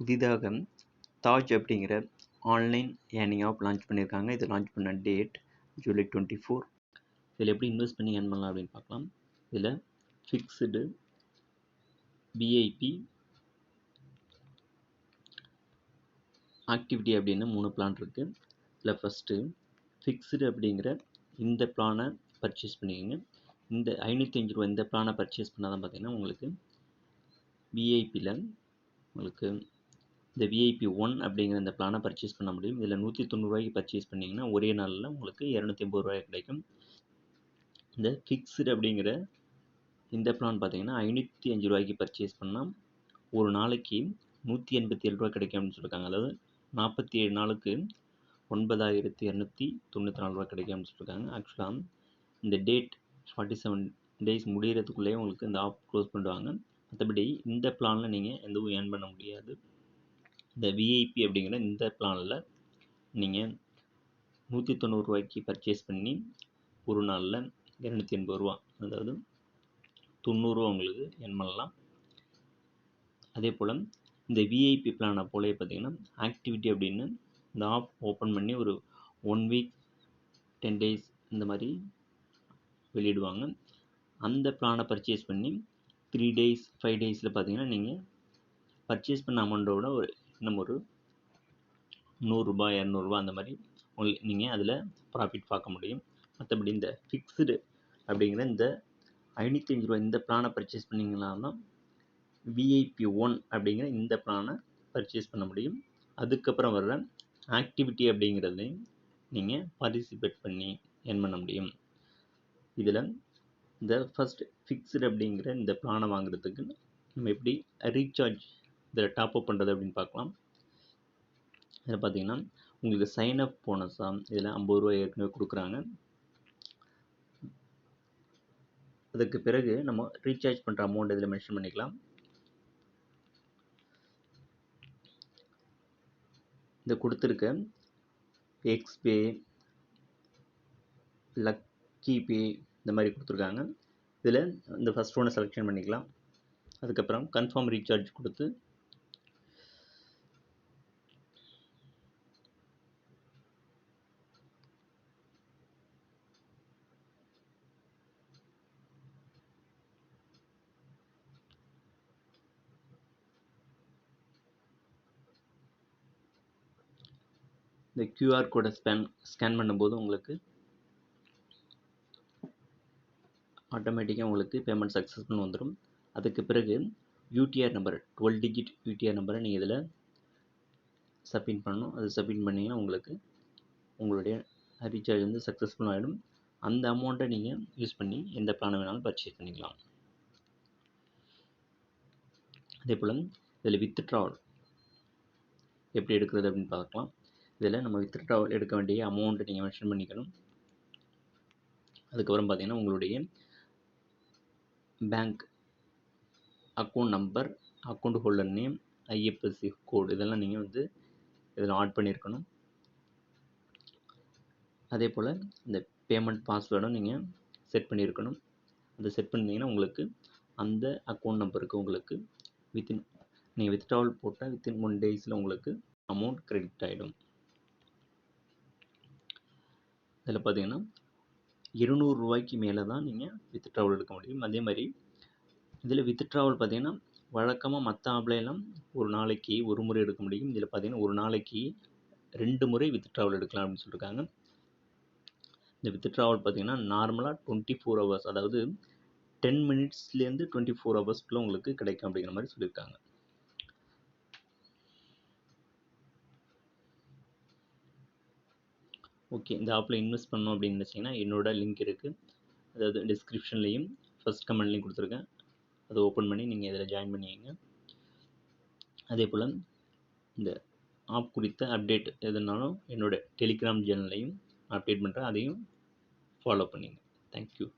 புதிதாக தாஜ் அப்படிங்கிற online earning app launch பண்ணியிருக்காங்க. இது லான்ச் பண்ண டேட் ஜூலை 24. இதில் எப்படி இன்வெஸ்ட் பண்ணி ஏர்ன் பண்ணலாம் அப்படின்னு பார்க்கலாம். இதில் ஃபிக்ஸ்டு, விஐபி, ஆக்டிவிட்டி அப்படின்னு 3 பிளான் இருக்குது. இதில் ஃபஸ்ட்டு ஃபிக்ஸ்டு அப்படிங்கிற இந்த பிளானை பர்ச்சேஸ் பண்ணிக்கோங்க. இந்த 505 ரூபா இந்த பிளானை பர்ச்சேஸ் பண்ணால் தான் பார்த்தீங்கன்னா உங்களுக்கு விஐபியில் உங்களுக்கு இந்த விஐபி 1 அப்படிங்கிற இந்த பிளானை பர்ச்சேஸ் பண்ண முடியும். இதில் 190 ரூபாய்க்கு பர்ச்சேஸ் பண்ணிங்கன்னா ஒரே நாளில் உங்களுக்கு 280 ரூபாய் கிடைக்கும். இந்த ஃபிக்ஸ்டு அப்படிங்கிற இந்த பிளான் பார்த்தீங்கன்னா 505 ரூபாய்க்கு பர்ச்சேஸ் பண்ணால் ஒரு நாளைக்கு 187 ரூபா கிடைக்கும் அப்படின்னு சொல்லியிருக்காங்க. அதாவது 47 நாளுக்கு 9294 ரூபா கிடைக்கும் அப்படின்னு சொல்லியிருக்காங்க. ஆக்சுவலாக இந்த டேட் 47 டேஸ் முடிகிறதுக்குள்ளேயே உங்களுக்கு இந்த ஆப் க்ளோஸ் பண்ணுவாங்க. மற்றபடி இந்த பிளானில் நீங்கள் எதுவும் ஏர்ன் பண்ண முடியாது. இந்த விஐபி அப்படிங்கிற இந்த பிளானில் நீங்கள் 190 ரூபாய்க்கு பர்ச்சேஸ் பண்ணி ஒரு நாளில் 280 ரூபா, அதாவது 90 ரூபா உங்களுக்கு ஏர்ன் பண்ணலாம். அதே போல் இந்த விஐபி பிளானை போலே பார்த்தீங்கன்னா ஆக்டிவிட்டி அப்படின்னு இந்த ஆப் ஓப்பன் பண்ணி ஒரு 1 வீக் 10 டேஸ் இந்த மாதிரி வெளியிடுவாங்க. அந்த பிளானை பர்ச்சேஸ் பண்ணி 3 டேஸ் 5 டேஸில் பார்த்தீங்கன்னா நீங்கள் பர்ச்சேஸ் பண்ண அமௌண்ட்டோட இன்னும் ஒரு 100 ரூபாய் 200 ரூபா அந்த மாதிரி நீங்கள் அதில் ப்ராஃபிட் பார்க்க முடியும். மற்றபடி இந்த ஃபிக்ஸ்டு அப்படிங்கிற இந்த 505 ரூபா இந்த பிளானை பர்ச்சேஸ் பண்ணிங்கன்னா விஐபி 1 அப்படிங்கிற இந்த பிளானை பர்ச்சேஸ் பண்ண முடியும். அதுக்கப்புறம் வர்ற ஆக்டிவிட்டி அப்படிங்கிறதையும் நீங்கள் பார்ட்டிசிபேட் பண்ணி ஏர்ன் பண்ண முடியும். இதில் இந்த ஃபஸ்ட் ஃபிக்ஸ்டு அப்படிங்கிற இந்த பிளானை வாங்குறதுக்கு நம்ம எப்படி ரீசார்ஜ் இதில் டாப்அப் பண்ணுறது அப்படின்னு பார்க்கலாம். இதில் பார்த்தீங்கன்னா உங்களுக்கு சைன் அப் போனஸாக இதில் 50 ரூபா ஏற்கனவே கொடுக்குறாங்க. அதுக்கு பிறகு நம்ம ரீசார்ஜ் பண்ணுற அமௌண்ட் இதில் மென்ஷன் பண்ணிக்கலாம். இந்த கொடுத்துருக்க எக்ஸ்பே, லக்கி பே இந்த மாதிரி கொடுத்துருக்காங்க. இதில் இந்த ஃபஸ்ட் ஒன்று செலெக்ஷன் பண்ணிக்கலாம். அதுக்கப்புறம் கன்ஃபார்ம் ரீசார்ஜ் கொடுத்து இந்த QR கோடை ஸ்கேன் பண்ணும்போது உங்களுக்கு ஆட்டோமேட்டிக்காக உங்களுக்கு பேமெண்ட் சக்ஸஸ்ஃபுல் வந்துடும். அதுக்கு பிறகு யூடிஆர் நம்பர் 12 டிஜிட் யூடிஆர் நம்பரை நீங்கள் இதில் சப்மிட் பண்ணணும். அது சப்மிட் பண்ணிங்கன்னா உங்களுக்கு உங்களுடைய ரீசார்ஜ் வந்து சக்ஸஸ்ஃபுல் ஆகிடும். அந்த அமௌண்ட்டை நீங்கள் யூஸ் பண்ணி எந்த பிளானை வேணாலும் பர்ச்சேஸ் பண்ணிக்கலாம். அதே போல் இதில் வித்ட்ராவல் எப்படி எடுக்கிறது அப்படின்னு பார்க்கலாம். இதில் நம்ம வித்ட்ராவல் எடுக்க வேண்டிய அமௌண்ட்டை நீங்கள் மென்ஷன் பண்ணிக்கணும். அதுக்கப்புறம் பார்த்தீங்கன்னா உங்களுடைய bank account number, account holder name, IFSC கோடு இதெல்லாம் நீங்கள் வந்து இதில் ஆட் பண்ணியிருக்கணும். அதே போல் இந்த பேமெண்ட் பாஸ்வேர்டும் நீங்கள் செட் பண்ணியிருக்கணும். அதை செட் பண்ணிங்கன்னா உங்களுக்கு அந்த அக்கௌண்ட் நம்பருக்கு உங்களுக்கு நீங்கள் வித்ட்ராவல் போட்டால் வித்தின் 1 டேஸில் உங்களுக்கு அமௌண்ட் கிரெடிட் ஆகிடும். இதில் பார்த்தீங்கன்னா 200 ரூபாய்க்கு மேலே தான் நீங்கள் வித்ட்ராவல் எடுக்க முடியும். அதே மாதிரி இதில் வித்ட்ராவல் பார்த்தீங்கன்னா வழக்கமாக மற்ற ஆப்லையெல்லாம் ஒரு நாளைக்கு ஒரு முறை எடுக்க முடியும். இதில் பார்த்தீங்கன்னா ஒரு நாளைக்கு 2 முறை வித்ட்ராவல் எடுக்கலாம் அப்படின்னு சொல்லியிருக்காங்க. இந்த வித்ட்ராவல் பார்த்தீங்கன்னா நார்மலாக 24 ஹவர்ஸ், அதாவது 10 மினிட்ஸ்லேருந்து 24 ஹவர்ஸ்க்குள்ளே உங்களுக்கு கிடைக்கும் அப்படிங்கிற மாதிரி சொல்லியிருக்காங்க. ஓகே, இந்த ஆப்பில் இன்வெஸ்ட் பண்ணணும் அப்படின்னு நினச்சிங்கன்னா என்னோடய லிங்க் இருக்குது, அதாவது டிஸ்கிரிப்ஷன்லேயும் ஃபஸ்ட் கமெண்ட்லேயும் கொடுத்துருக்கேன். அதை ஓப்பன் பண்ணி நீங்கள் இதில் ஜாயின் பண்ணிக்கங்க. அதே போல் இந்த ஆப் குறித்த அப்டேட் எதுனாலும் என்னோடய டெலிகிராம் சேனல்லையும் அப்டேட் பண்ணுறேன், அதையும் ஃபாலோ பண்ணிங்க. தேங்க்யூ.